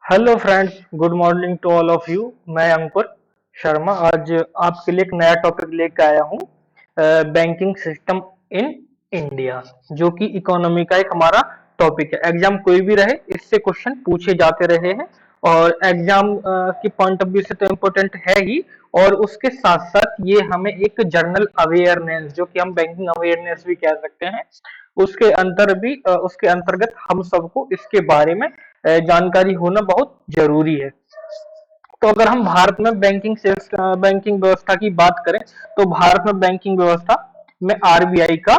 Hello friends, good morning to all of you. मैं अंकुर शर्मा आज आपके लिए एक नया टॉपिक लेकर आया हूँ। बैंकिंग सिस्टम इन इंडिया, जो कि इकोनॉमी का एक हमारा टॉपिक है। एग्जाम कोई भी रहे, इससे क्वेश्चन पूछे जाते रहे हैं और एग्जाम की पॉइंट ऑफ व्यू से तो इम्पोर्टेंट है ही। और उसके साथ साथ ये हमें एक जनरल अवेयरनेस, जो कि हम बैंकिंग अवेयरनेस भी कह सकते हैं, उसके अंतर्गत हम सबको इसके बारे में जानकारी होना बहुत जरूरी है। तो अगर हम बैंकिंग व्यवस्था की बात करें, तो भारत में बैंकिंग व्यवस्था में आरबीआई का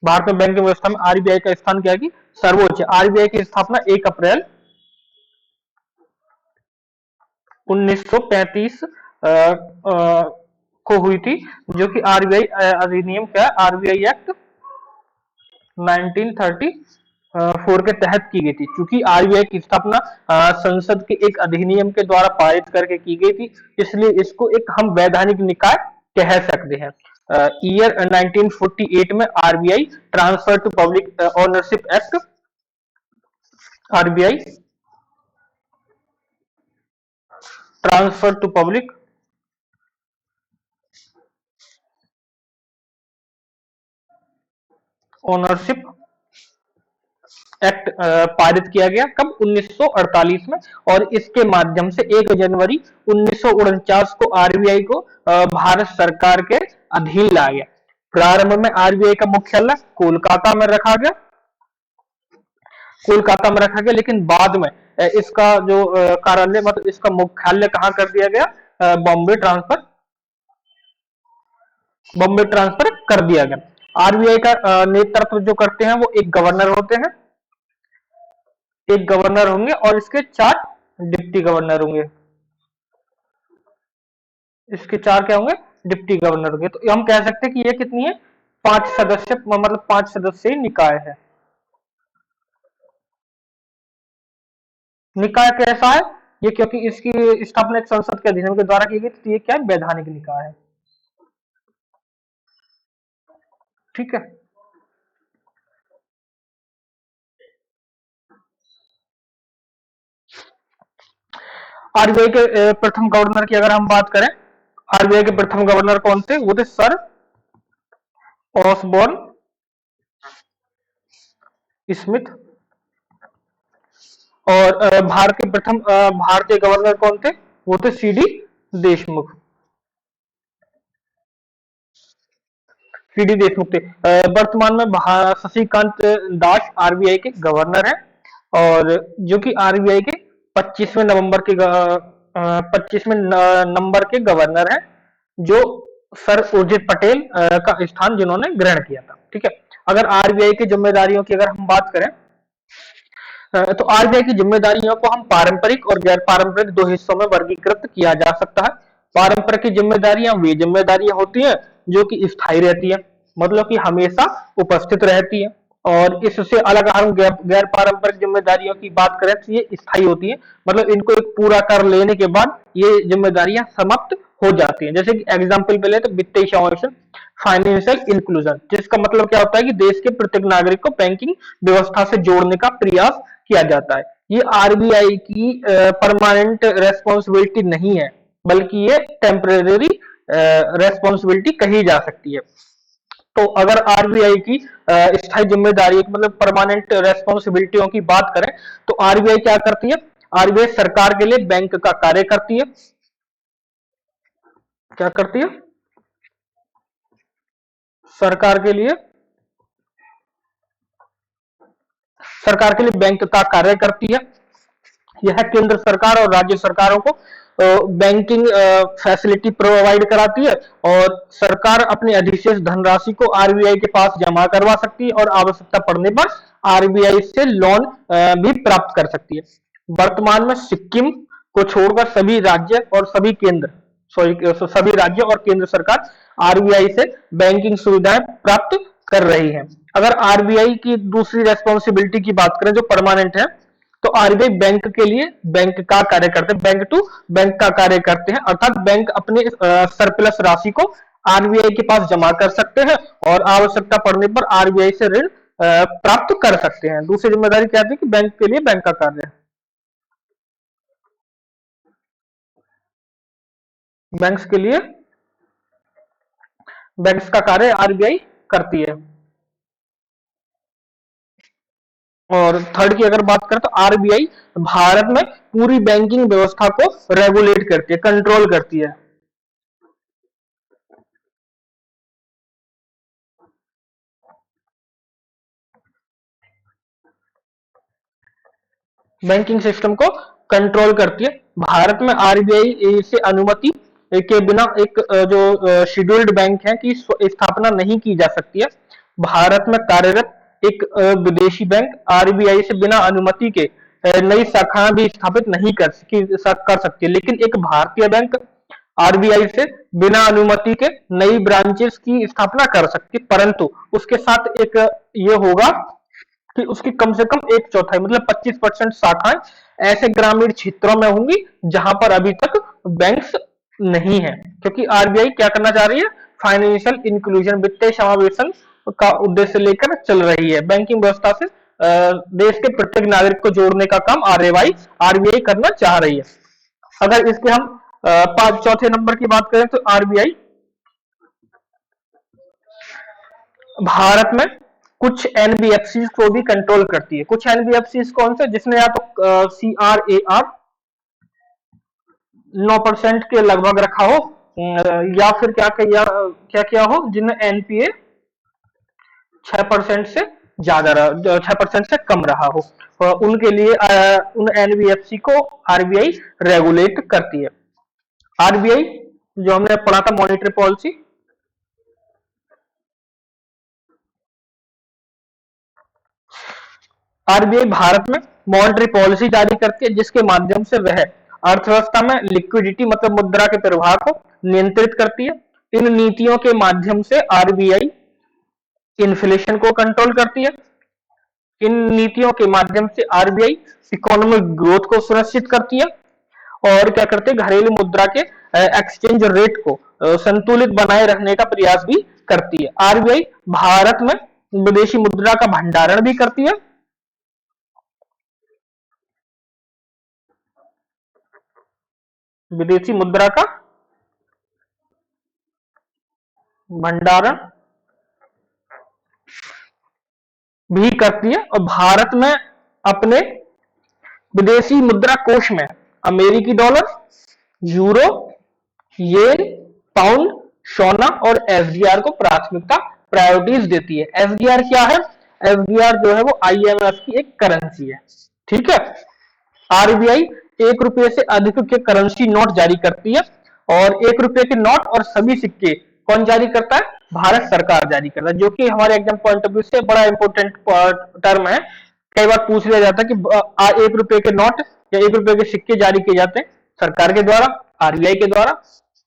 भारत में बैंकिंग व्यवस्था में आरबीआई का स्थान क्या है कि सर्वोच्च है। आरबीआई की स्थापना 1 अप्रैल 1935 को हुई थी, जो कि आरबीआई अधिनियम क्या है, आरबीआई एक्ट 1934 के तहत की गई थी। क्योंकि आरबीआई की स्थापना संसद के एक अधिनियम के द्वारा पारित करके की गई थी, इसलिए इसको एक हम वैधानिक निकाय कह सकते हैं। ईयर 1948 में RBI transfer to public ownership act, RBI transfer to public ownership act पारित किया गया, कब 1948 में। और इसके माध्यम से 1 जनवरी 1949 को आरबीआई को भारत सरकार के अधीन लाया गया। प्रारंभ में आरबीआई का मुख्यालय कोलकाता में रखा गया, लेकिन बाद में इसका जो कार्यालय, मतलब इसका मुख्यालय कहाँ कर दिया गया, बॉम्बे ट्रांसफर कर दिया गया। आरबीआई का नेतृत्व जो करते हैं वो एक गवर्नर होंगे और इसके 4 डिप्टी गवर्नर होंगे। इसके 4 क्या होंगे, डिप्टी गवर्नर होंगे। तो हम कह सकते हैं कि ये कितनी है, 5 सदस्य, मतलब 5 सदस्यीय निकाय है। निकाय कैसा है ये, क्योंकि इसकी स्थापना एक संसद के अधिनियम के द्वारा की गई, तो ये क्या है, वैधानिक निकाय है। ठीक है। आरबीआई के प्रथम गवर्नर की अगर हम बात करें, आरबीआई के प्रथम गवर्नर कौन थे, वो थे सर ऑसबॉर्न स्मिथ। और भारतीय गवर्नर कौन थे, वो थे सीडी देशमुख। सीडी देशमुख थे। वर्तमान में शशिकांत दास आरबीआई के गवर्नर हैं, और जो कि आरबीआई के 25वें नंबर के गवर्नर हैं, जो सर उर्जित पटेल का स्थान जिन्होंने ग्रहण किया था। ठीक है। अगर आरबीआई की जिम्मेदारियों की अगर हम बात करें, तो आरबीआई की जिम्मेदारियों को हम पारंपरिक और गैर पारंपरिक 2 हिस्सों में वर्गीकृत किया जा सकता है। पारंपरिक की जिम्मेदारियां वे जिम्मेदारियां होती हैं जो कि स्थायी रहती है, मतलब कि हमेशा उपस्थित रहती है। और इससे अलग हम गैर पारंपरिक जिम्मेदारियों की बात करें, तो ये स्थायी होती है, मतलब इनको एक पूरा कर लेने के बाद ये जिम्मेदारियां समाप्त हो जाती हैं। जैसे कि एग्जाम्पल पे ले तो वित्तीय समावेशन, फाइनेंशियल इंक्लूजन, जिसका मतलब क्या होता है कि देश के प्रत्येक नागरिक को बैंकिंग व्यवस्था से जोड़ने का प्रयास किया जाता है। ये आरबीआई की परमानेंट रेस्पॉन्सिबिलिटी नहीं है, बल्कि ये टेम्परेरी रेस्पॉन्सिबिलिटी कही जा सकती है। तो अगर आरबीआई की स्थायी जिम्मेदारी, मतलब परमानेंट रेस्पॉन्सिबिलिटियों की बात करें, तो आरबीआई क्या करती है, आरबीआई सरकार के लिए बैंक का कार्य करती है। क्या करती है, सरकार के लिए सरकार के लिए बैंक का कार्य करती है। यह केंद्र सरकार और राज्य सरकारों को बैंकिंग फैसिलिटी प्रोवाइड कराती है, और सरकार अपनी अधिशेष धनराशि को आरबीआई के पास जमा करवा सकती है, और आवश्यकता पड़ने पर आरबीआई से लोन भी प्राप्त कर सकती है। वर्तमान में सिक्किम को छोड़कर सभी राज्य और केंद्र सरकार आरबीआई से बैंकिंग सुविधाएं प्राप्त कर रही हैं। अगर आरबीआई की दूसरी रेस्पॉन्सिबिलिटी की बात करें जो परमानेंट है, तो आरबीआई बैंक के लिए बैंक का कार्य करते हैं, बैंक टू बैंक का कार्य करते हैं, अर्थात बैंक अपने सरप्लस राशि को आरबीआई के पास जमा कर सकते हैं और आवश्यकता पड़ने पर आरबीआई से ऋण प्राप्त कर सकते हैं। दूसरी जिम्मेदारी क्या थी कि बैंक के लिए बैंक का कार्य, बैंक्स के लिए बैंक्स का कार्य आरबीआई करती है। और थर्ड की अगर बात करें तो आरबीआई भारत में पूरी बैंकिंग व्यवस्था को रेगुलेट करती है, कंट्रोल करती है। बैंकिंग सिस्टम को कंट्रोल करती है। भारत में आरबीआई से अनुमति के बिना एक जो शेड्यूल्ड बैंक है की स्थापना नहीं की जा सकती है। भारत में कार्यरत एक विदेशी बैंक आरबीआई से बिना अनुमति के नई शाखा भी स्थापित नहीं कर सकती, लेकिन एक भारतीय बैंक आरबीआई से बिना अनुमति के नई ब्रांचेस की स्थापना कर सकती है, परंतु उसके साथ एक ये होगा कि उसकी कम से कम एक चौथाई मतलब 25% शाखाएं ऐसे ग्रामीण क्षेत्रों में होंगी जहां पर अभी तक बैंक्स नहीं है, क्योंकि आरबीआई क्या करना चाह रही है, फाइनेंशियल इंक्लूजन, वित्तीय समावेशन का उद्देश्य लेकर चल रही है। बैंकिंग व्यवस्था से देश के प्रत्येक नागरिक को जोड़ने का काम आरबीआई करना चाह रही है। अगर इसके हम चौथे नंबर की बात करें तो आरबीआई भारत में कुछ एनबीएफसी को भी कंट्रोल करती है। कुछ एनबीएफसी कौन से, जिसने या तो CRAR 9% के लगभग रखा हो, या फिर क्या क्या हो, जिन्हें एनपीए 6% से ज्यादा 6% से कम रहा हो, उनके लिए उन एनबीएफसी को आरबीआई रेगुलेट करती है। आरबीआई जो हमने पढ़ा था मॉनेटरी पॉलिसी, आरबीआई भारत में मॉनेटरी पॉलिसी जारी करती है जिसके माध्यम से वह अर्थव्यवस्था में लिक्विडिटी मतलब मुद्रा के प्रवाह को नियंत्रित करती है। इन नीतियों के माध्यम से आरबीआई इन्फ्लेशन को कंट्रोल करती है। इन नीतियों के माध्यम से आरबीआई इकोनॉमिक ग्रोथ को सुनिश्चित करती है और क्या करते हैं, घरेलू मुद्रा के एक्सचेंज रेट को संतुलित बनाए रखने का प्रयास भी करती है। आरबीआई भारत में विदेशी मुद्रा का भंडारण भी करती है। विदेशी मुद्रा का भंडारण भी करती है और भारत में अपने विदेशी मुद्रा कोष में अमेरिकी डॉलर, यूरो, येन, पाउंड, सोना और एसडीआर को प्राथमिकता प्रायोरिटीज देती है। एसडीआर क्या है? एसडीआर जो है वो आईएमएफ की एक करेंसी है, ठीक है। आरबीआई 1 रुपये से अधिक के करेंसी नोट जारी करती है और 1 रुपये के नोट और सभी सिक्के कौन जारी करता है? भारत सरकार जारी करता है, जो कि हमारे एग्जाम पॉइंट ऑफ व्यू से बड़ा इंपॉर्टेंट टर्म है। कई बार पूछ लिया जाता है कि 1 रुपये के नोट या 1 रुपये के सिक्के जारी किए जाते हैं सरकार के द्वारा, आरबीआई के द्वारा,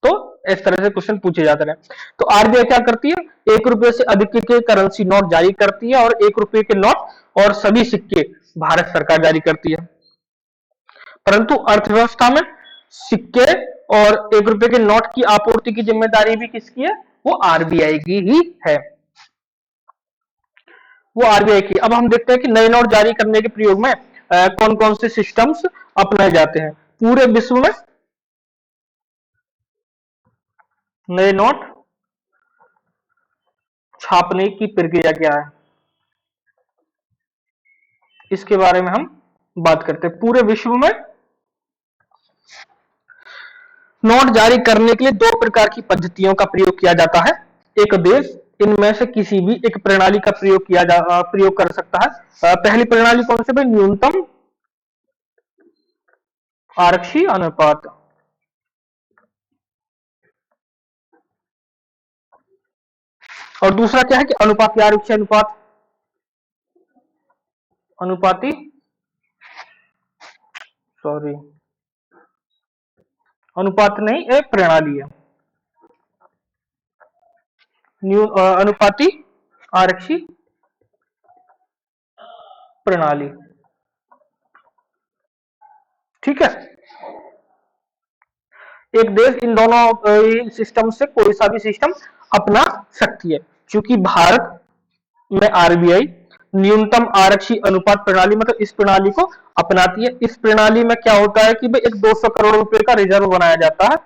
तो इस तरह से क्वेश्चन पूछे जाते हैं। तो आरबीआई क्या करती है? 1 रुपये से अधिक के करेंसी नोट जारी करती है और 1 रुपये के नोट और सभी सिक्के भारत सरकार जारी करती है। परंतु अर्थव्यवस्था में सिक्के और 1 रुपये के नोट की आपूर्ति की जिम्मेदारी भी किसकी है? वो आरबीआई की ही है, वो आरबीआई की। अब हम देखते हैं कि नए नोट जारी करने के प्रयोग में कौन कौन से सिस्टम्स अपनाए जाते हैं। पूरे विश्व में नए नोट छापने की प्रक्रिया क्या है, इसके बारे में हम बात करते हैं। पूरे विश्व में नोट जारी करने के लिए 2 प्रकार की पद्धतियों का प्रयोग किया जाता है। एक देश इनमें से किसी भी एक प्रणाली का प्रयोग कर सकता है। पहली प्रणाली कौन सी भाई? न्यूनतम आरक्षी अनुपात। और दूसरा क्या है कि अनुपाती आरक्षी अनुपात, अनुपाती सॉरी अनुपात नहीं, एक प्रणाली है अनुपाती आरक्षी प्रणाली, ठीक है। एक देश इन दोनों सिस्टम से कोई सा भी सिस्टम अपना सकती है। क्योंकि भारत में आरबीआई न्यूनतम आरक्षी अनुपात प्रणाली, मतलब इस प्रणाली को अपनाती है। इस प्रणाली में क्या होता है कि भाई एक 200 करोड़ रुपए का रिजर्व बनाया जाता है,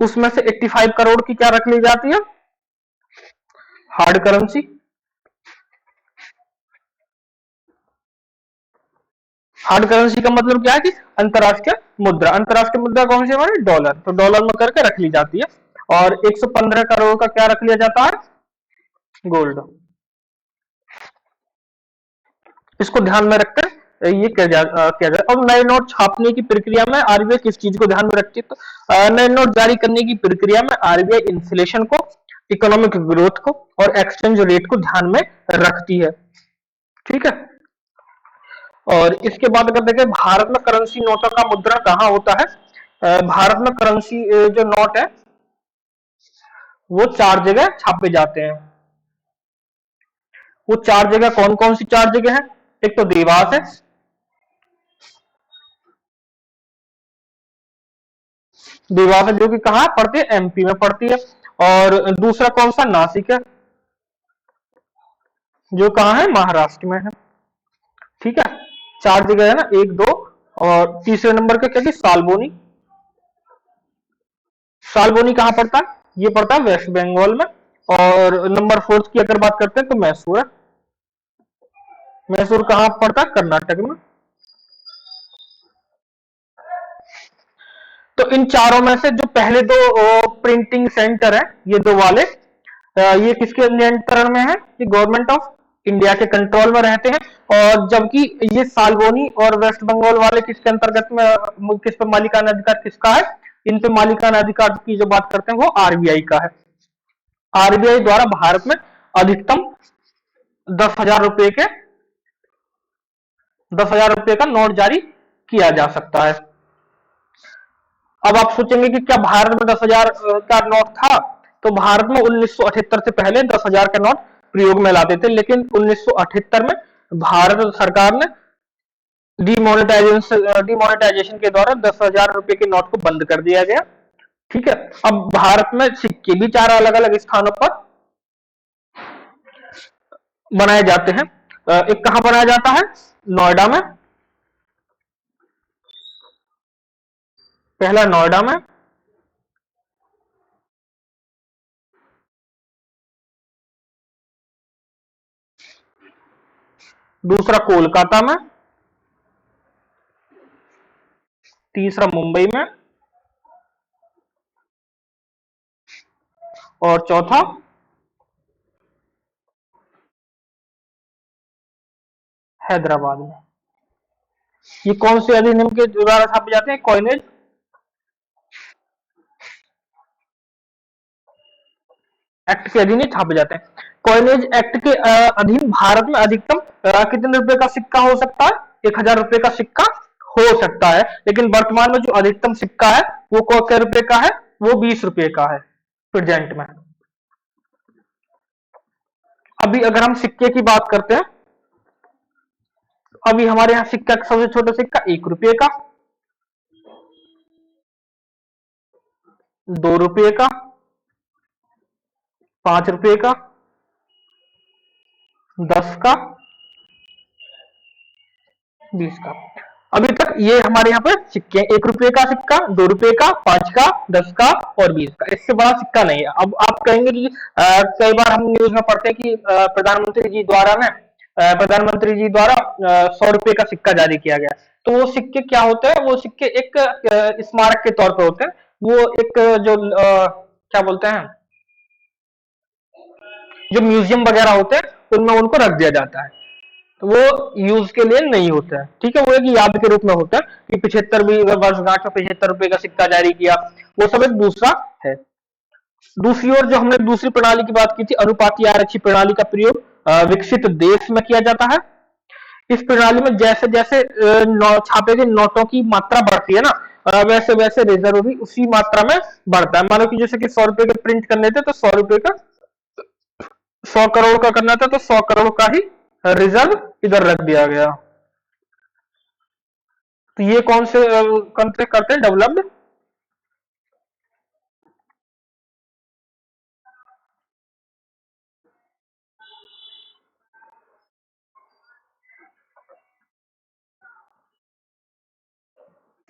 उसमें से 85 करोड़ की क्या रख ली जाती है, हार्ड करेंसी। हार्ड करेंसी का मतलब क्या है कि अंतरराष्ट्रीय मुद्रा। अंतरराष्ट्रीय मुद्रा कौन सी हमारी, डॉलर, तो डॉलर में करके रख ली जाती है। और 115 करोड़ का क्या रख लिया जाता है, गोल्ड। इसको ध्यान में रखकर ये किया जाए। और नए नोट छापने की प्रक्रिया में आरबीआई किस चीज को ध्यान में रखती है, तो नए नोट जारी करने की प्रक्रिया में आरबीआई इन्फ्लेशन को, इकोनॉमिक ग्रोथ को और एक्सचेंज रेट को ध्यान में रखती है। ठीक है। और इसके बाद अगर देखें भारत में करेंसी नोटों का मुद्रण कहाँ होता है, भारत में करेंसी जो नोट है वो 4 जगह छापे जाते हैं। वो 4 जगह कौन कौन सी 4 जगह है, एक तो देवास है, देवास है जो कि कहाँ पड़ती है, एमपी में पड़ती है। और दूसरा कौन सा, नासिक है जो कहाँ है, महाराष्ट्र में है। ठीक है, 4 जगह है ना, एक दो। और तीसरे नंबर पे क्या थी, सालबोनी। सालबोनी कहाँ पड़ता है, ये पड़ता है वेस्ट बंगाल में। और नंबर 4 की अगर बात करते हैं तो मैसूर है। मैसूर कहाँ पड़ता है, कर्नाटक में। तो इन चारों में से जो पहले दो प्रिंटिंग सेंटर है, ये दो वाले, ये किसके नियंत्रण में है, ये गवर्नमेंट ऑफ इंडिया के कंट्रोल में रहते हैं। और जबकि ये सालबोनी और वेस्ट बंगाल वाले किसके अंतर्गत में, किस पे मालिकाना अधिकार किसका है, इन पे मालिकाना अधिकार की जो बात करते हैं वो आरबीआई का है। आरबीआई द्वारा भारत में अधिकतम 10,000 रुपए के 10,000 रुपए का नोट जारी किया जा सकता है। अब आप सोचेंगे कि क्या भारत में 10,000 का नोट था, तो भारत में 1978 से पहले 10,000 का नोट प्रयोग में लाते थे, लेकिन 1978 में भारत सरकार ने डिमोनेटाइजेशन के द्वारा 10,000 रुपए के नोट को बंद कर दिया गया। ठीक है। अब भारत में सिक्के भी 4 अलग अलग स्थानों पर बनाए जाते हैं। एक कहां बनाया जाता है, नोएडा में, पहला नोएडा में, दूसरा कोलकाता में, तीसरा मुंबई में और चौथा हैदराबाद में। ये कौन से अधिनियम के द्वारा छापे जाते हैं, कॉइनेज एक्ट के अधीन ही छापे जाते हैं। कॉइनेज एक्ट के अधीन भारत में अधिकतम कितने रुपए का सिक्का हो सकता है, 1,000 रुपए का सिक्का हो सकता है। लेकिन वर्तमान में जो अधिकतम सिक्का है वो क्या रुपए का है, वो 20 रुपए का है प्रेजेंट में। अभी अगर हम सिक्के की बात करते हैं, अभी हमारे यहाँ सिक्का, सबसे छोटा सिक्का 1 रुपए का, 2 रुपए का, 5 रुपए का, 10 का, 20 का। अभी तक ये हमारे यहाँ पे सिक्के, 1 रुपए का सिक्का, 2 रुपए का, 5 का, 10 का और 20 का, इससे बड़ा सिक्का नहीं है। अब आप कहेंगे कि कई बार हम न्यूज में पढ़ते हैं कि प्रधानमंत्री जी द्वारा 100 रुपए का सिक्का जारी किया गया। तो वो सिक्के क्या होते हैं, वो सिक्के एक स्मारक के तौर पे होते हैं। वो एक जो क्या बोलते हैं, जो म्यूजियम वगैरह होते हैं उनमें उनको रख दिया जाता है। तो वो यूज के लिए नहीं होता है। ठीक है, वो एक याद के रूप में होता है कि 75वीं वर्षगांठ में 75 रुपए का सिक्का जारी किया, वो सब एक दूसरा है। दूसरी ओर जो हमने दूसरी प्रणाली की बात की थी, अनुपाती आरक्षी प्रणाली का प्रयोग विकसित देश में किया जाता है। इस प्रणाली में जैसे जैसे छापे गए नोटों की मात्रा बढ़ती है ना, वैसे वैसे रिजर्व भी उसी मात्रा में बढ़ता है। मानो कि जैसे कि 100 रुपए के प्रिंट करने थे तो 100 रुपए का, 100 करोड़ का करना था तो 100 करोड़ का ही रिजर्व इधर रख दिया गया। तो ये कौन से कंट्री करते हैं, डेवलप्ड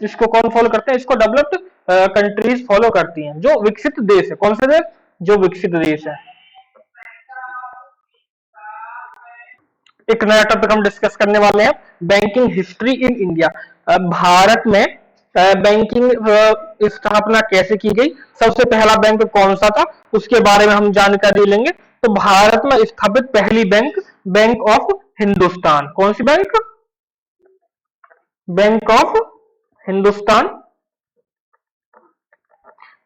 इसको कौन फॉलो करते हैं? इसको डेवलप्ड कंट्रीज फॉलो करती हैं, जो विकसित देश है। कौन से देश? जो विकसित देश है। एक नया टॉपिक हम डिस्कस करने वाले हैं, banking history in India. Bharat में बैंकिंग स्थापना कैसे की गई, सबसे पहला बैंक कौन सा था, उसके बारे में हम जानकारी लेंगे। तो भारत में स्थापित पहली बैंक, बैंक ऑफ हिंदुस्तान। कौन सी बैंक? Bank of Hindustan.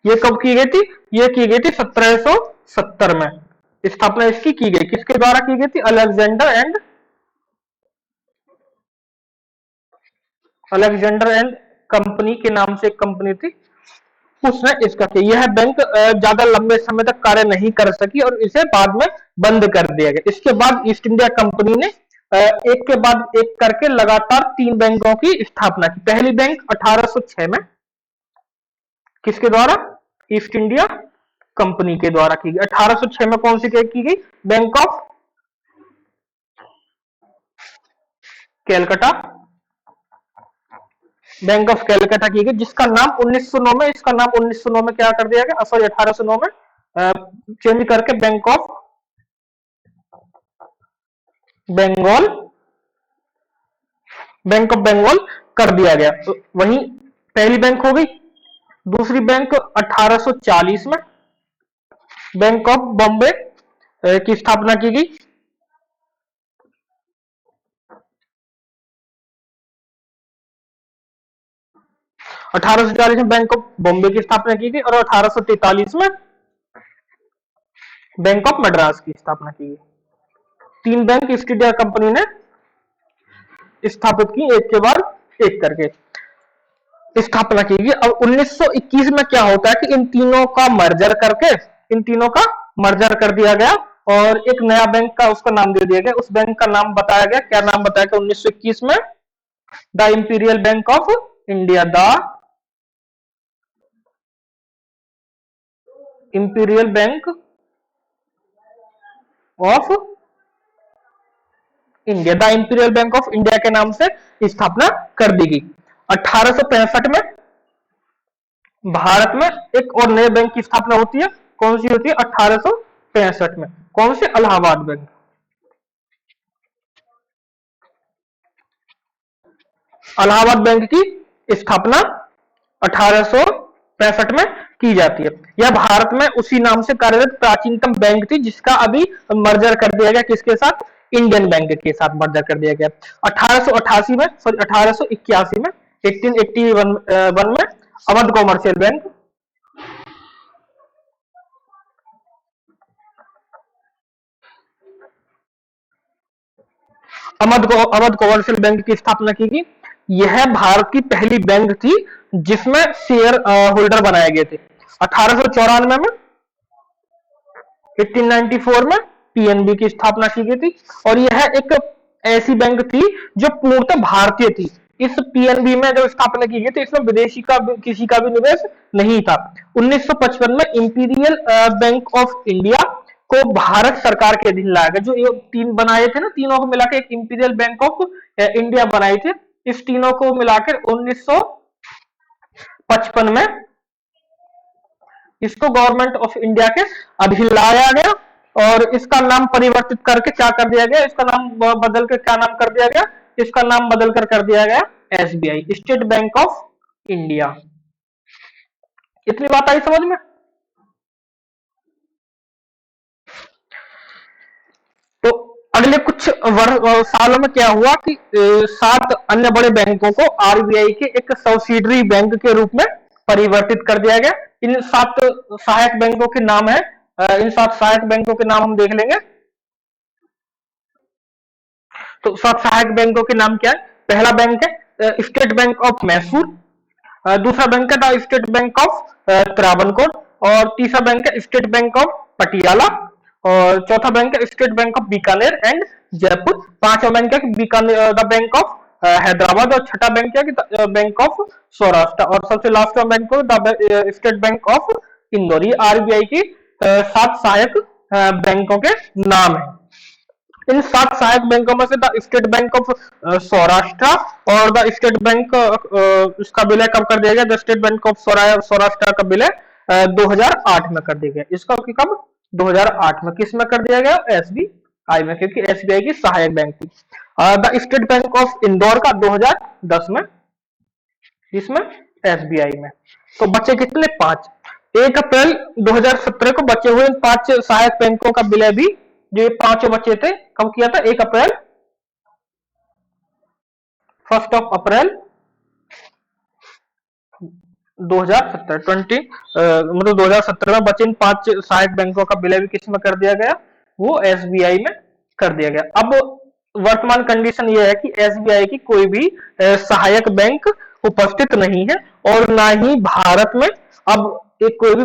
ये कब की गई थी? ये की गई थी 1770 में। स्थापना इसकी की गई, किसके द्वारा की गई थी? अलेक्जेंडर एंड कंपनी के नाम से एक कंपनी थी, उसने इसका किया। यह बैंक ज्यादा लंबे समय तक कार्य नहीं कर सकी और इसे बाद में बंद कर दिया गया। इसके बाद ईस्ट इंडिया कंपनी ने एक के बाद एक करके लगातार 3 बैंकों की स्थापना की। पहली बैंक 1806 में, किसके द्वारा? ईस्ट इंडिया कंपनी के द्वारा की गई। 1806 में कौन सी की गई? Bank of Calcutta. Bank of Calcutta की गई, जिसका नाम 1909 में, इसका नाम 1909 में क्या कर दिया गया? सॉरी, 1809 में चेंज करके bank of Bengal, bank of Bengal कर दिया गया। तो वही पहली बैंक हो गई। दूसरी बैंक 1840 में बैंक ऑफ बॉम्बे की स्थापना की गई। 1840 में बैंक ऑफ बॉम्बे की स्थापना की गई और 1843 में बैंक ऑफ मद्रास की स्थापना की गई। 3 बैंक ईस्ट इंडिया कंपनी ने स्थापित की, एक के बाद एक करके स्थापना की गई। अब 1921 में क्या होता है कि इन तीनों का मर्जर कर दिया गया और एक नया बैंक का उसका नाम दे दिया गया। उस बैंक का नाम बताया गया, क्या नाम बताया गया 1921 में? The imperial bank of India. The imperial bank of India, the imperial bank of India के नाम से स्थापना कर दी गई। 1865 में भारत में एक और नए बैंक की स्थापना होती है। कौन सी होती है? 1865 में। कौन से? इलाहाबाद बैंक। इलाहाबाद बैंक की स्थापना 1865 में की जाती है। यह भारत में उसी नाम से कार्यरत प्राचीनतम बैंक थी, जिसका अभी मर्जर कर दिया गया, किसके साथ? इंडियन बैंक के साथ मर्जर कर दिया गया। 1888 में, सॉरी 1881 में, 1881 में Awadh commercial bank, Awadh commercial bank की स्थापना की गई। यह भारत की पहली बैंक थी जिसमें शेयर होल्डर बनाए गए थे। 1894 में, 1894 में पीएनबी की स्थापना की गई थी और यह एक ऐसी बैंक थी जो पूर्णतः भारतीय थी। इस पीएनबी में जो स्थापना की गई थी, इसमें विदेशी का किसी का भी निवेश नहीं था। 1955 में इंपीरियल बैंक ऑफ इंडिया को भारत सरकार के अधीन लाया गया। जो ये 3 बनाए थे ना, तीनों को मिलाकर एक इंपीरियल बैंक ऑफ इंडिया बनाए थे। इस तीनों को मिलाकर 1955 में इसको गवर्नमेंट ऑफ इंडिया के अधीन लाया गया और इसका नाम परिवर्तित करके क्या कर दिया गया? इसका नाम बदल कर क्या नाम कर दिया गया? इसका नाम बदल कर दिया गया SBI, state bank of India. इतनी बात आई समझ में? तो अगले कुछ सालों में क्या हुआ कि 7 अन्य बड़े बैंकों को आरबीआई के एक सब्सिडरी बैंक के रूप में परिवर्तित कर दिया गया। इन 7 सहायक बैंकों के नाम है, इन 7 सहायक बैंकों के नाम हम देख लेंगे। तो 7 सहायक बैंकों के नाम क्या है? पहला बैंक है स्टेट बैंक ऑफ मैसूर, दूसरा बैंक है the state bank of Travancore, और तीसरा बैंक है स्टेट बैंक ऑफ पटियाला, और चौथा बैंक है state bank of Bikaner and Jaipur, पांचवा बैंक है Bikaner the bank of Hyderabad, और छठा बैंक है कि बैंक ऑफ सौराष्ट्र, और सबसे लास्ट बैंक को the state bank of Indore. ये आरबीआई की 7 सहायक बैंकों के नाम है। इन 7 सहायक बैंकों में से the state bank of Saurashtra और द स्टेट बैंक इसका विलय कब कर दिया गया? The state bank of Saurashtra का विलय 2008 में कर दिया गया। इसका कब? 2008 में। किस में कर दिया गया? एसबीआई में, क्योंकि एसबीआई की सहायक बैंक थी। The state bank of Indore का 2010 में, इसमें एसबीआई में। तो बचे कितने? 5। 1 अप्रैल 2017 को बचे हुए 5 सहायक बैंकों का विलय भी, जो ये 5 बचे थे, कब किया था? 1 अप्रैल 1 अप्रैल 2017 मतलब 2017 में बचे इन 5 सहायक बैंकों का विलय भी किस में कर दिया गया? वो एसबीआई में कर दिया गया। अब वर्तमान कंडीशन ये है कि एसबीआई की कोई भी सहायक बैंक उपस्थित नहीं है और ना ही भारत में अब एक कोई भी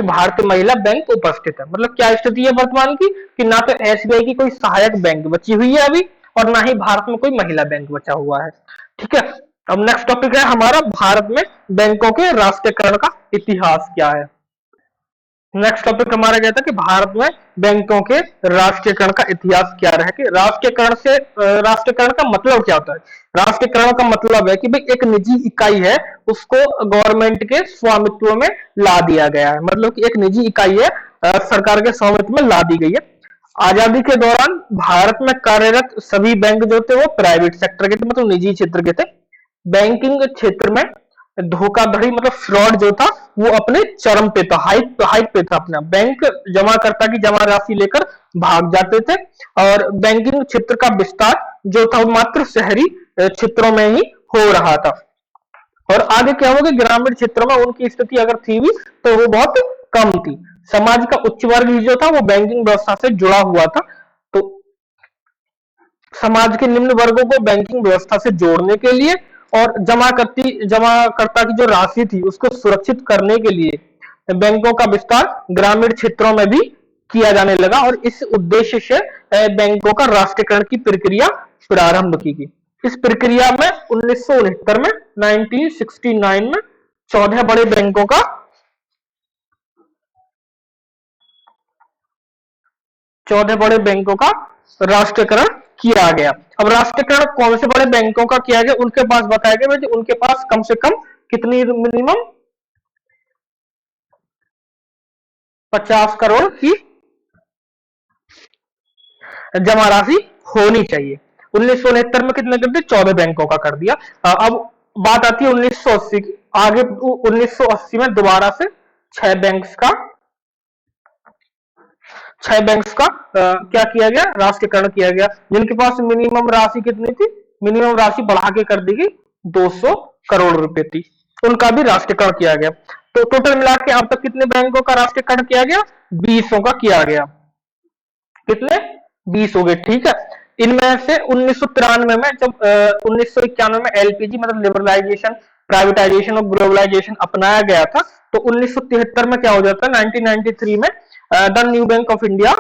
भारतीय महिला बैंक उपस्थित है। मतलब क्या स्थिति है वर्तमान की कि ना तो एसबीआई की कोई सहायक बैंक बची हुई है अभी और ना ही भारत में कोई महिला बैंक बचा हुआ है। ठीक है, अब नेक्स्ट टॉपिक है हमारा, भारत में बैंकों के राष्ट्रीयकरण का इतिहास क्या है। नेक्स्ट टॉपिक हमारा क्या था कि भारत में बैंकों के राष्ट्रीयकरण का इतिहास क्या रहा कि राष्ट्रीयकरण का मतलब क्या होता है? राष्ट्रीयकरण का मतलब है कि भाई एक निजी इकाई है, उसको गवर्नमेंट के स्वामित्व में ला दिया गया है। मतलब कि एक निजी इकाई है, सरकार के स्वामित्व में ला दी गई है। आजादी के दौरान भारत में कार्यरत सभी बैंक जो थे वो प्राइवेट सेक्टर के थे, मतलब निजी क्षेत्र के थे। बैंकिंग क्षेत्र में धोखाधड़ी मतलब फ्रॉड जो था वो अपने चरम पे था, हाइट पे था अपना। बैंक जमाकर्ता की जमा राशि लेकर भाग जाते थे और बैंकिंग क्षेत्र का विस्तार जो था वो मात्र शहरी क्षेत्रों में ही हो रहा था। और आगे क्या होगा, ग्रामीण क्षेत्रों में उनकी स्थिति अगर थी भी तो वो बहुत कम थी। समाज का उच्च वर्ग ही जो था वो बैंकिंग व्यवस्था से जुड़ा हुआ था। तो समाज के निम्न वर्गों को बैंकिंग व्यवस्था से जोड़ने के लिए और जमाकर्ता की जो राशि थी उसको सुरक्षित करने के लिए बैंकों का विस्तार ग्रामीण क्षेत्रों में भी किया जाने लगा और इस उद्देश्य से बैंकों का राष्ट्रीयकरण की प्रक्रिया प्रारंभ की गई। इस प्रक्रिया में 1969 में 1969 में 14 बड़े बैंकों का 14 बड़े बैंकों का राष्ट्रीयकरण किया गया। अब राष्ट्रीयकरण कौन से बड़े बैंकों का किया गया? उनके पास बताया गया उनके पास कम से कम कितनी मिनिमम 50 करोड़ की जमा राशि होनी चाहिए। 1969 में कितने कर दिए? 14 बैंकों का कर दिया। अब बात आती है 1980 की। आगे 1980 में दोबारा से 6 बैंक्स का क्या किया गया? राष्ट्रीयकरण किया गया, जिनके पास मिनिमम राशि कितनी थी? मिनिमम राशि बढ़ा के कर दी गई 200 करोड़ रुपए थी, उनका भी राष्ट्रीयकरण किया गया। तो टोटल मिला के अब तक कितने बैंकों का राष्ट्रीयकरण किया गया? 20 का किया गया। कितने? 20 हो गए। ठीक है, इनमें से 1993 में जब 1991 में एलपीजी मतलब लिबरलाइजेशन, प्राइवेटाइजेशन और ग्लोबलाइजेशन अपनाया गया था, तो 1973 में क्या हो जाता है? 1993 में the new bank of India,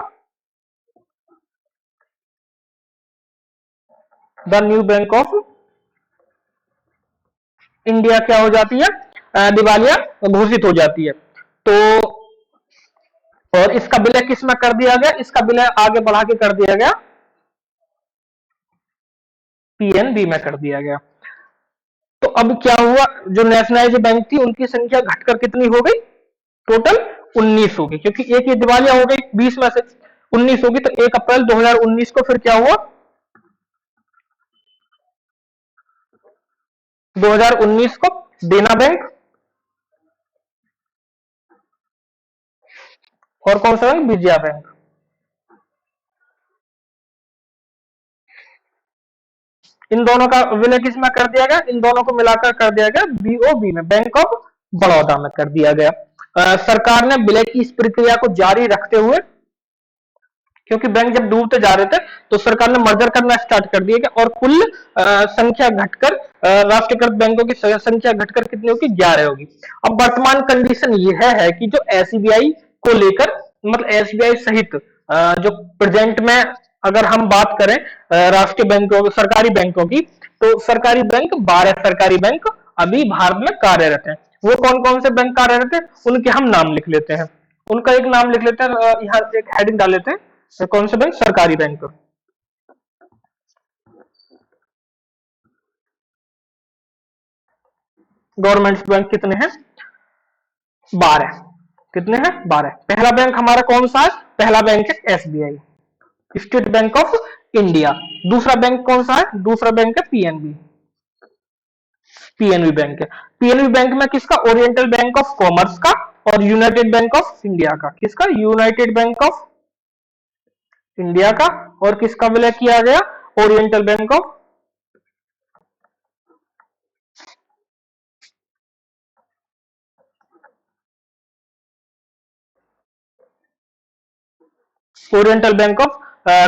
the new bank of India क्या हो जाती है? दिवालिया घोषित हो जाती है। तो और इसका विलय किस में कर दिया गया? इसका विलय आगे बढ़ा के कर दिया गया पीएनबी में कर दिया गया। तो अब क्या हुआ, जो नेशनलाइज्ड बैंक थी उनकी संख्या घटकर कितनी हो गई? टोटल 19 हो गई, क्योंकि एक ये दिवालिया हो गई 20 में से 19 होगी। तो 1 अप्रैल 2019 को फिर क्या हुआ? 2019 को देना बैंक और कौन सा बैंक? विजया बैंक। इन दोनों का विलय किस में कर दिया गया? इन दोनों को मिलाकर कर दिया गया बीओबी में, बैंक ऑफ बड़ौदा में कर दिया गया। सरकार ने विलय की इस प्रक्रिया को जारी रखते हुए, क्योंकि बैंक जब डूबते जा रहे थे तो सरकार ने मर्जर करना स्टार्ट कर दिया और कुल संख्या घटकर राष्ट्रीयकृत बैंकों की संख्या घटकर कितनी होगी? 11 होगी। अब वर्तमान कंडीशन यह है कि जो एसबीआई को लेकर मतलब एसबीआई सहित जो प्रेजेंट में अगर हम बात करें राष्ट्रीय बैंकों, सरकारी बैंकों की, तो सरकारी बैंक 12 सरकारी बैंक अभी भारत में कार्यरत हैं। वो कौन कौन से बैंक कार्यरत हैं उनके हम नाम लिख लेते हैं। उनका एक नाम लिख लेते हैं, यहाँ एक हेडिंग डाल लेते हैं, कौन से बैंक? सरकारी बैंक। गवर्नमेंट बैंक कितने हैं? 12। कितने हैं? 12। पहला बैंक हमारा कौन सा है? पहला बैंक है SBI, state bank of India. दूसरा बैंक कौन सा है? दूसरा बैंक है पीएनबी, पीएनबी बैंक है। पीएनबी बैंक में किसका? ओरिएंटल बैंक ऑफ कॉमर्स का और यूनाइटेड बैंक ऑफ इंडिया का। किसका? यूनाइटेड बैंक ऑफ इंडिया का। और किसका विलय किया गया? Oriental bank of oriental bank of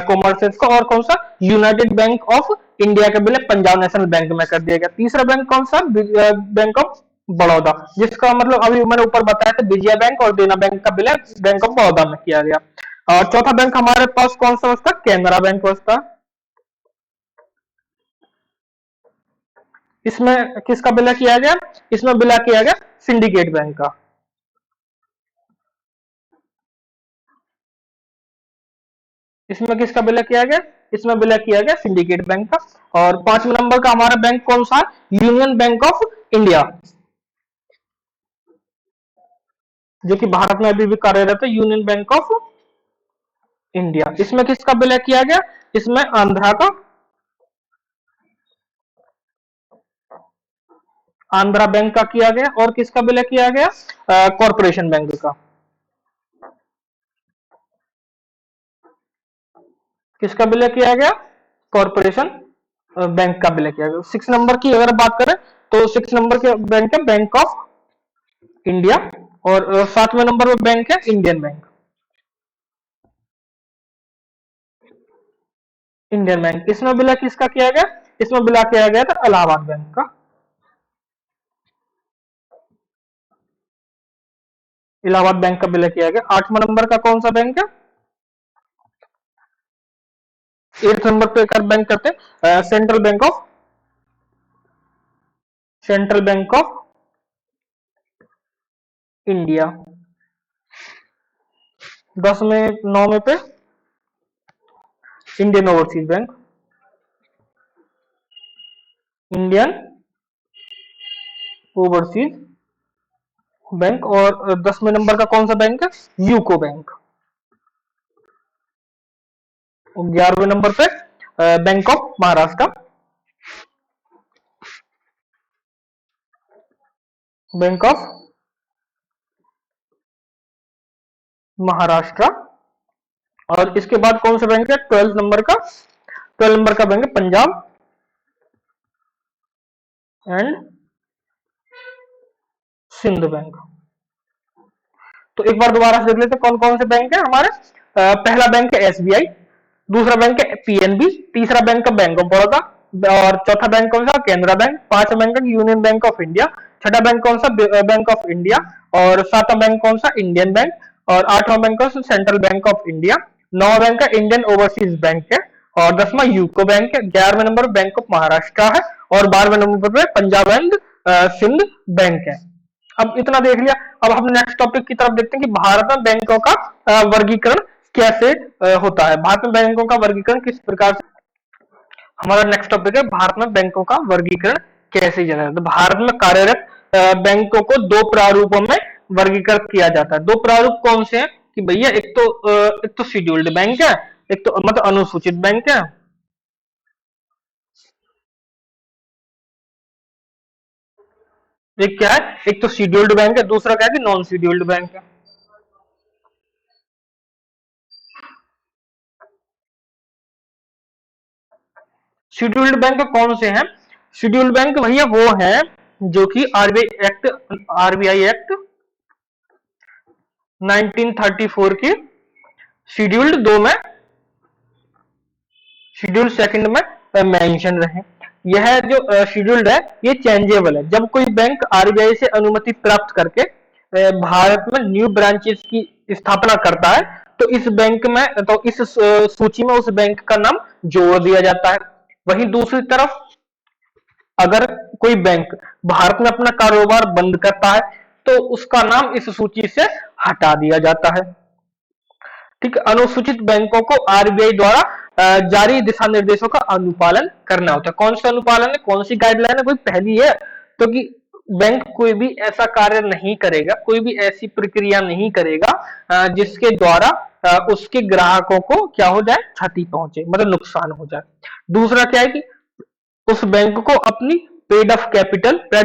commerce का। और कौन सा? यूनाइटेड बैंक ऑफ इंडिया का विलय पंजाब नेशनल बैंक में कर दिया गया। तीसरा बैंक कौन सा? बैंक ऑफ बड़ौदा, जिसका मतलब अभी मैंने ऊपर बताया था, विजया बैंक और देना बैंक का विलय बैंक ऑफ बड़ौदा में किया गया। और चौथा बैंक हमारे पास कौन सा बचता? कैनरा बैंक बचता। इसमें किसका विलय किया गया? इसमें विलय किया गया सिंडिकेट बैंक का। इसमें किसका विलय किया गया? इसमें विलय किया गया सिंडिकेट बैंक का। और 5वें नंबर का हमारा बैंक कौन सा? यूनियन बैंक ऑफ इंडिया, जो कि भारत में अभी भी कार्यरत है, यूनियन बैंक ऑफ इंडिया। इसमें किसका विलय किया गया? इसमें आंध्रा का, आंध्रा बैंक का किया गया। और किसका विलय किया गया? कॉर्पोरेशन बैंक का। किसका विलय किया गया? कॉर्पोरेशन बैंक का विलय किया गया। 6 नंबर की अगर बात करें तो 6 नंबर के बैंक है बैंक ऑफ इंडिया। और 7वें नंबर पर बैंक है इंडियन बैंक, इंडियन बैंक। इसमें विलय किसका किया गया? इसमें विलय किया गया था इलाहाबाद बैंक का। इलाहाबाद बैंक का विलय किया गया। 8वां नंबर का कौन सा बैंक है? 8 नंबर पे एक बैंक करते हैं सेंट्रल बैंक ऑफ इंडिया। 10 में 9 में पे Indian overseas bank, Indian overseas bank. और 10वें नंबर का कौन सा बैंक है? UCO bank. और 11वें नंबर पे bank of Maharashtra, bank of Maharashtra. और इसके बाद कौन सा बैंक है? 12 नंबर का बैंक है पंजाब एंड सिंध बैंक। तो एक बार दोबारा से देख लेते कौन कौन से बैंक है हमारे। पहला बैंक है एसबीआई, दूसरा बैंक है पीएनबी, तीसरा बैंक है बैंक ऑफ बड़ौदा, और चौथा बैंक कौन सा? केनरा बैंक। पांचवा बैंक है यूनियन बैंक ऑफ इंडिया, छठा बैंक कौन सा? Bank of India. और सातवां बैंक कौन सा? Indian bank. और 8वां बैंक कौन सा? Central bank of India. 9वां बैंक है इंडियन ओवरसीज बैंक है। और 10वां यूको बैंक है। 11वें नंबर बैंक ऑफ महाराष्ट्र है। और 12वें नंबर पे पंजाब एंड सिंध बैंक है। अब इतना देख लिया। अब हम नेक्स्ट टॉपिक की तरफ देखते हैं कि भारत में बैंकों का वर्गीकरण कैसे होता है। भारत में बैंकों का वर्गीकरण किस प्रकार से? हमारा नेक्स्ट टॉपिक है भारत में बैंकों का वर्गीकरण कैसे किया जाता है। तो भारत में कार्यरत बैंकों को दो प्रारूपों में वर्गीकृत किया जाता है। दो प्रारूप कौन से हैं कि भैया? एक तो शेड्यूल्ड बैंक है, एक तो मतलब अनुसूचित बैंक है। एक क्या है? एक तो शेड्यूल्ड बैंक है, दूसरा क्या है कि नॉन शेड्यूल्ड बैंक है। शेड्यूल्ड बैंक कौन से हैं? शेड्यूल्ड बैंक भैया वो है जो कि आरबीआई एक्ट 1934 की शेड्यूल्ड 2 में, शेड्यूल्ड सेकंड में मेंशन रहे। यह जो शेड्यूल्ड है ये चेंजेबल है। जब कोई बैंक आरबीआई से अनुमति प्राप्त करके भारत में न्यू ब्रांचेस की स्थापना करता है तो इस बैंक में, तो इस सूची में उस बैंक का नाम जोड़ दिया जाता है। वहीं दूसरी तरफ अगर कोई बैंक भारत में अपना कारोबार बंद करता है तो उसका नाम इस सूची से हटा दिया जाता है। ठीक है, अनुसूचित बैंकों को आरबीआई द्वारा जारी दिशा निर्देशों का अनुपालन करना होता है। कौन सा अनुपालन है, कौन सी गाइडलाइन है, कोई पहली है तो कि बैंक कोई भी ऐसा कार्य नहीं करेगा, कोई भी ऐसी प्रक्रिया नहीं करेगा जिसके द्वारा उसके ग्राहकों को क्या हो जाए, क्षति पहुंचे, मतलब नुकसान हो जाए। दूसरा क्या है कि उस बैंक को अपनी पेड ऑफ कैपिटल क्या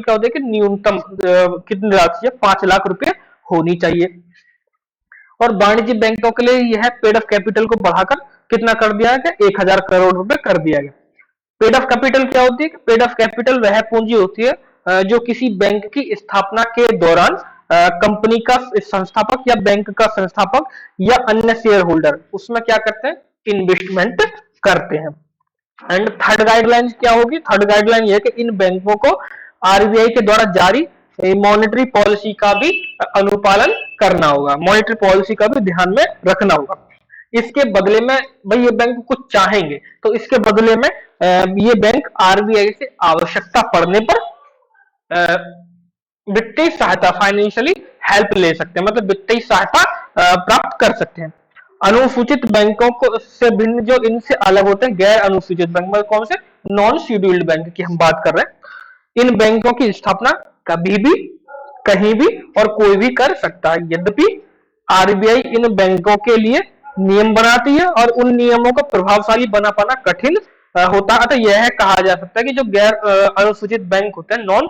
होता है कि न्यूनतम कितनी राशि है, 5 लाख रुपए होनी चाहिए। और वाणिज्य बैंकों के लिए यह पेड ऑफ कैपिटल को बढ़ाकर कितना कर दिया गया, 1,000 करोड़ रुपए कर दिया गया। पेड ऑफ कैपिटल क्या होती है, पेड ऑफ कैपिटल वह पूंजी होती है जो किसी बैंक की स्थापना के दौरान कंपनी का संस्थापक या बैंक का संस्थापक या अन्य शेयर होल्डर उसमें क्या करते हैं, इन्वेस्टमेंट करते हैं। एंड थर्ड गाइडलाइन क्या होगी, थर्ड गाइडलाइन ये है कि इन बैंकों को आरबीआई के द्वारा जारी मॉनेटरी पॉलिसी का भी अनुपालन करना होगा, मॉनेटरी पॉलिसी का भी ध्यान में रखना होगा। इसके बदले में भाई ये बैंक कुछ चाहेंगे तो इसके बदले में ये बैंक आरबीआई से आवश्यकता पड़ने पर वित्तीय सहायता, फाइनेंशियली हेल्प ले सकते हैं, मतलब वित्तीय सहायता प्राप्त कर सकते हैं। अनुसूचित बैंकों को से भिन्न जो इनसे अलग होते हैं गैर अनुसूचित बैंक, मतलब कौन से, नॉन शेड्यूल्ड बैंक की हम बात कर रहे हैं। इन बैंकों की स्थापना कभी भी, कहीं भी और कोई भी कर सकता है। यद्यपि आरबीआई इन बैंकों के लिए नियम बनाती है और उन नियमों को प्रभावशाली बना पाना कठिन होता है। अतः यह कहा जा सकता है कि जो गैर अनुसूचित बैंक होते हैं, नॉन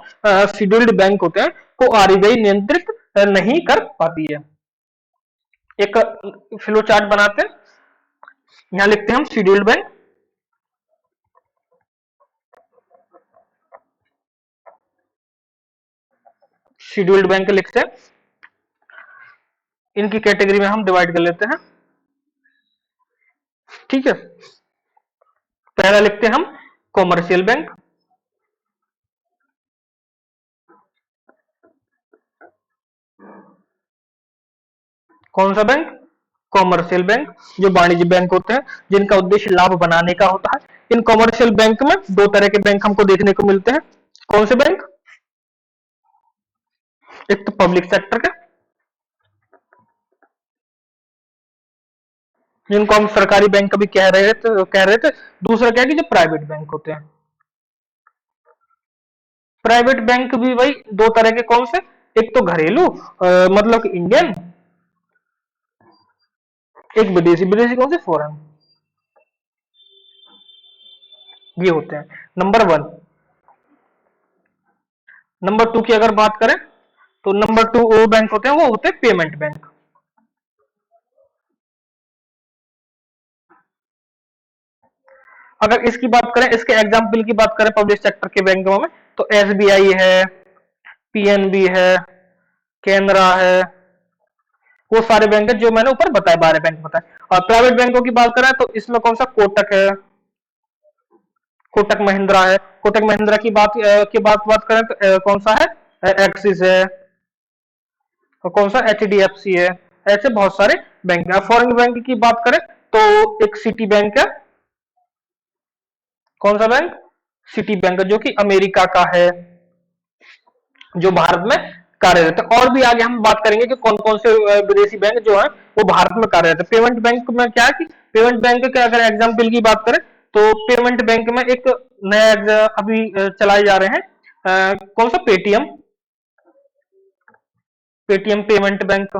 शेड्यूल्ड बैंक होते हैं, को आरबीआई नियंत्रित नहीं कर पाती है। एक फ्लो चार्ट बनाते हैं, यहां लिखते हैं हम शेड्यूल्ड बैंक, शेड्यूल्ड बैंक लिखते हैं, इनकी कैटेगरी में हम डिवाइड कर लेते हैं। ठीक है, पहला लिखते हैं हम कॉमर्शियल बैंक, कौन सा बैंक, कॉमर्शियल बैंक, जो वाणिज्य बैंक होते हैं जिनका उद्देश्य लाभ बनाने का होता है। इन कॉमर्शियल बैंक में दो तरह के बैंक हमको देखने को मिलते हैं। कौन से बैंक, एक तो पब्लिक सेक्टर के, जिनको हम सरकारी बैंक कभी कह रहे थे। दूसरा क्या है कि जो प्राइवेट बैंक होते हैं, प्राइवेट बैंक भी भाई दो तरह के, कौन से, एक तो घरेलू मतलब कि इंडियन, एक विदेशी, विदेशी कौन से, फॉरेन, ये होते हैं नंबर वन। नंबर टू की अगर बात करें तो नंबर टू वो बैंक होते हैं, वो होते हैं पेमेंट बैंक। अगर इसकी बात करें, इसके एग्जाम्पल की बात करें पब्लिक सेक्टर के बैंकों में, तो एसबीआई है, पीएनबी है, केनरा है, वो सारे बैंक है जो मैंने ऊपर बताया, 12 बैंक बताए। और प्राइवेट बैंकों की बात करें तो इसमें कौन सा, कोटक है, कोटक महिंद्रा है। कोटक महिंद्रा की बात करें तो कौन सा है, एक्सिस है, और कौन सा, एचडीएफसी है। ऐसे बहुत सारे बैंक है। फॉरेन बैंक की बात करें तो एक सिटी बैंक है, कौन सा बैंक, सिटी बैंक, जो कि अमेरिका का है, जो भारत में कार्यरत है। और भी आगे हम बात करेंगे कि कौन कौन से विदेशी बैंक जो है वो भारत में कार्यरत है। पेमेंट बैंक में क्या है कि पेमेंट बैंक के अगर एग्जाम्पल की बात करें तो पेमेंट बैंक में एक नया अभी चलाए जा रहे हैं, कौन सा, पेटीएम, पेटीएम पेमेंट बैंक,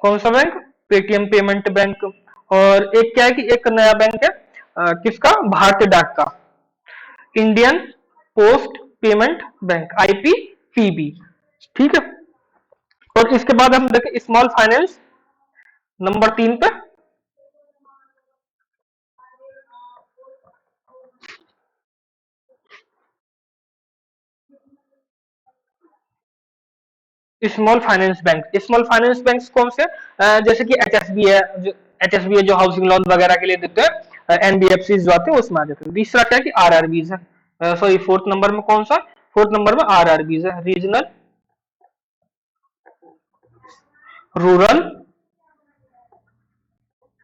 कौन सा बैंक, पेटीएम पेमेंट बैंक। और एक क्या है कि एक नया बैंक है किसका, भारतीय डाक का, Indian post payment bank, IPPB. ठीक है, और इसके बाद हम देखें स्मॉल फाइनेंस नंबर 3 पे। Small finance bank, small finance bank कौन से, जैसे कि एचएसबी है, जो हाउसिंग लोन वगैरह के लिए देते हैं, एनबीएफसी जो आते हैं उसमें आ जाते हैं। तीसरा क्या है कि आरआरबीज है, सॉरी फोर्थ नंबर में कौन सा, फोर्थ नंबर में आरआरबीज है, रीजनल रूरल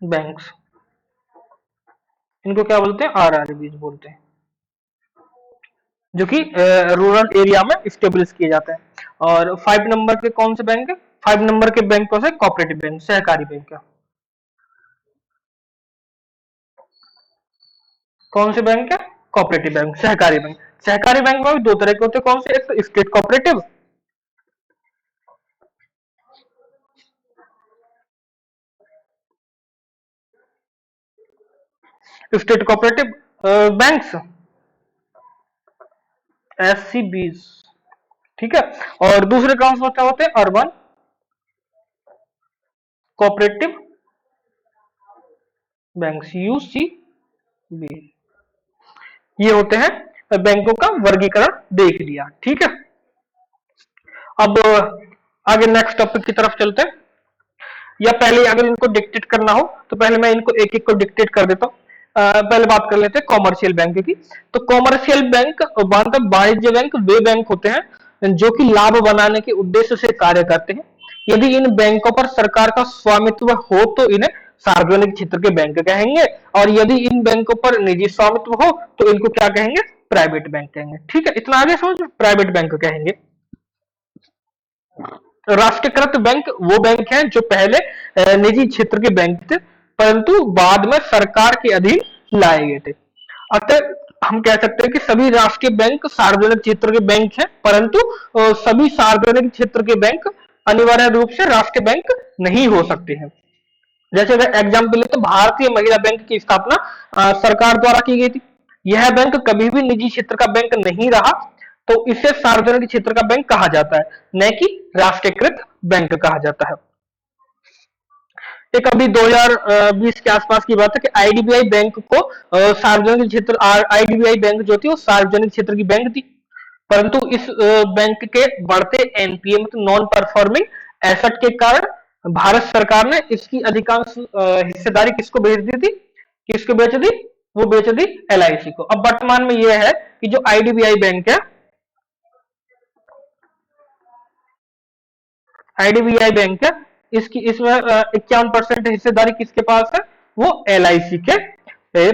बैंक्स, इनको क्या बोलते हैं, आरआरबीज बोलते हैं, जो कि रूरल एरिया में स्टेब्लिश किए जाते हैं। और 5 नंबर के कौन से बैंक है, 5 नंबर के बैंक कौन से? कोऑपरेटिव बैंक, सहकारी बैंक है। कौन से बैंक है? कोऑपरेटिव बैंक, सहकारी बैंक। सहकारी बैंक में भी दो तरह के होते हैं, कौन से? एक तो state cooperative, state cooperative banks, SCBs, ठीक है। और दूसरे कौन से होते हैं? Urban cooperative banks, UCB. ये होते हैं बैंकों का वर्गीकरण देख लिया, ठीक है। अब आगे नेक्स्ट टॉपिक की तरफ चलते हैं, या पहले अगर इनको डिक्टेट करना हो तो पहले मैं इनको एक एक को डिक्टेट कर देता हूँ। पहले बात कर लेते हैं कॉमर्शियल बैंक की। तो कॉमर्शियल बैंक मतलब वाणिज्य बैंक वे बैंक होते हैं जो कि लाभ बनाने के उद्देश्य से कार्य करते हैं। यदि इन बैंकों पर सरकार का स्वामित्व हो तो इन्हें सार्वजनिक क्षेत्र के बैंक कहेंगे, और यदि इन बैंकों पर निजी स्वामित्व हो तो इनको क्या कहेंगे? प्राइवेट बैंक कहेंगे, ठीक है। इतना आगे समझ, प्राइवेट बैंक कहेंगे। राष्ट्रीयकृत बैंक वो बैंक हैं जो पहले निजी क्षेत्र के बैंक थे, परंतु बाद में सरकार के अधीन लाए गए थे। अतः हम कह सकते हैं कि सभी राष्ट्रीय बैंक सार्वजनिक क्षेत्र के बैंक हैं, परंतु सभी सार्वजनिक क्षेत्र के बैंक अनिवार्य रूप से राष्ट्रीय बैंक नहीं हो सकते हैं। जैसे अगर एग्जाम्पल ले तो भारतीय महिला बैंक की स्थापना सरकार द्वारा की गई थी। यह बैंक कभी भी निजी क्षेत्र का बैंक नहीं रहा, तो इसे सार्वजनिक क्षेत्र का बैंक कहा जाता है, न कि राष्ट्रीयकृत बैंक कहा जाता है। एक अभी 2020 के आसपास की बात है कि आईडीबीआई बैंक को सार्वजनिक क्षेत्र, आईडीबीआई बैंक जो थी वो सार्वजनिक क्षेत्र की बैंक थी, परंतु इस बैंक के बढ़ते एनपीए मतलब नॉन परफॉर्मिंग एसेट के कारण भारत सरकार ने इसकी अधिकांश हिस्सेदारी किसको बेच दी थी? किसको बेच दी? वो बेच दी एलआईसी को। अब वर्तमान में यह है कि जो आईडीबीआई बैंक है, आईडीबीआई बैंक है, इसकी इसमें 51% हिस्सेदारी किसके पास है? वो एलआईसी के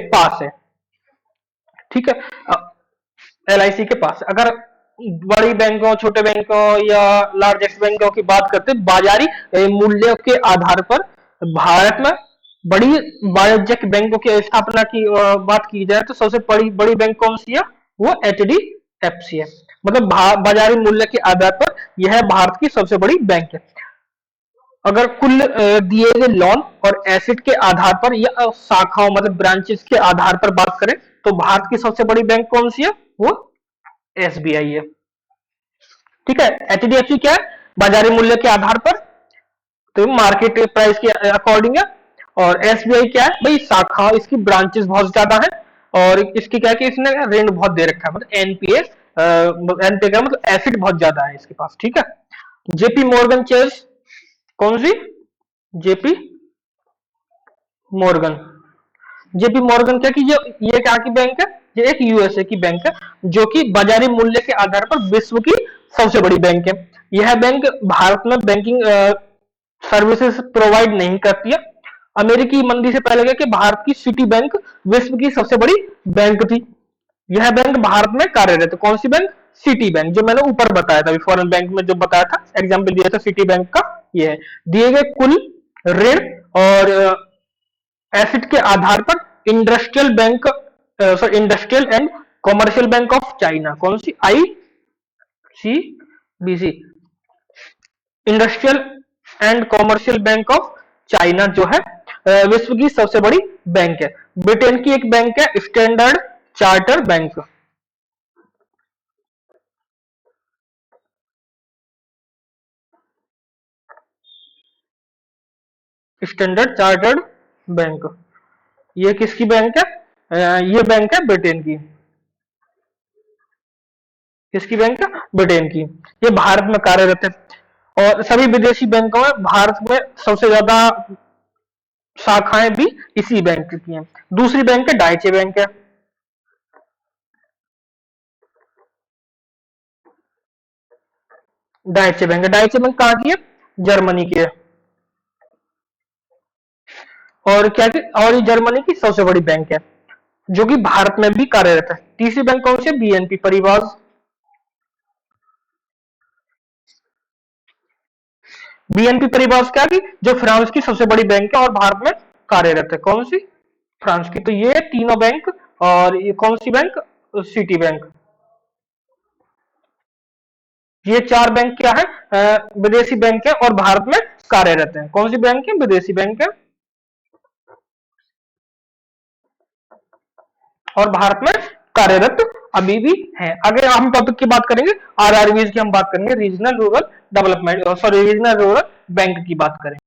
पास है, ठीक है। एलआईसी के पास। अगर बड़ी बैंकों, छोटे बैंकों या लार्जेस्ट बैंकों की बात करते हैं बाजारी मूल्यों के आधार पर भारत में बड़ी वाणिज्यिक बैंकों की स्थापना की बात की जाए तो सबसे बड़ी बड़ी बैंक कौन सी है? वो एचडीएफसी है। मतलब बाजारी मूल्य के आधार पर यह भारत की सबसे बड़ी बैंक है। अगर कुल दिए गए लोन और एसेट के आधार पर या शाखाओं मतलब ब्रांचेस के आधार पर बात करें तो भारत की सबसे बड़ी बैंक कौन सी है? वो एसबीआई है, ठीक है। एचडीएफसी क्या है? बाजारी मूल्य के आधार पर, तो मार्केट प्राइस के अकॉर्डिंग है। और एसबीआई क्या है भाई? शाखा, इसकी ब्रांचेस बहुत ज्यादा है, और इसकी क्या है कि इसने ऋण बहुत दे रखा है, मतलब एनपीएस, एनपीए का मतलब एसिड बहुत ज्यादा है इसके पास, ठीक है। जेपी मॉर्गन चेस, कौन सी? JP Morgan. जेपी मॉर्गन क्या की जो ये क्या की बैंक है? ये एक यूएसए की बैंक है जो कि बाजारी मूल्य के आधार पर विश्व की सबसे बड़ी बैंक है। यह बैंक भारत में बैंकिंग सर्विसेज प्रोवाइड नहीं करती है। अमेरिकी मंदी से पहले क्या कि भारत की सिटी बैंक विश्व की सबसे बड़ी बैंक थी। यह बैंक भारत में कार्यरत है। कौन सी बैंक? सिटी बैंक, जो मैंने ऊपर बताया था, फॉरेन बैंक में जो बताया था, एग्जाम्पल दिया था सिटी बैंक का। यह है दिए गए कुल ऋण और एसेट के आधार पर industrial bank, sorry industrial and commercial bank of China, कौन सी? ICBC, industrial and commercial bank of China जो है विश्व की सबसे बड़ी बैंक है। ब्रिटेन की एक बैंक है standard charter bank, standard chartered bank. ये किसकी बैंक है? ये बैंक है ब्रिटेन की। किसकी बैंक है? ब्रिटेन की। ये भारत में कार्यरत है, और सभी विदेशी बैंकों में भारत में सबसे ज्यादा शाखाएं भी इसी बैंक की हैं। दूसरी बैंक है डाइचे बैंक है। डाइचे बैंक है, डाइचे बैंक कहाँ की है? जर्मनी की है। और क्या की, और ये जर्मनी की सबसे बड़ी बैंक है जो कि भारत में भी कार्यरत है। तीसरी बैंक कौन सी है? बीएनपी परिवार। बीएनपी परिभाष क्या की, जो फ्रांस की सबसे बड़ी बैंक है और भारत में कार्यरत है। कौन सी? फ्रांस की। तो ये तीनों बैंक, और ये कौन सी बैंक? City bank. ये चार बैंक क्या है? विदेशी बैंक है और भारत में कार्यरत है। कौन सी बैंक है? विदेशी बैंक है और भारत में कार्यरत अभी भी है। अगर हम टॉपिक की बात करेंगे, आरआरबी की हम बात करेंगे, regional rural development, sorry regional rural bank की बात करें।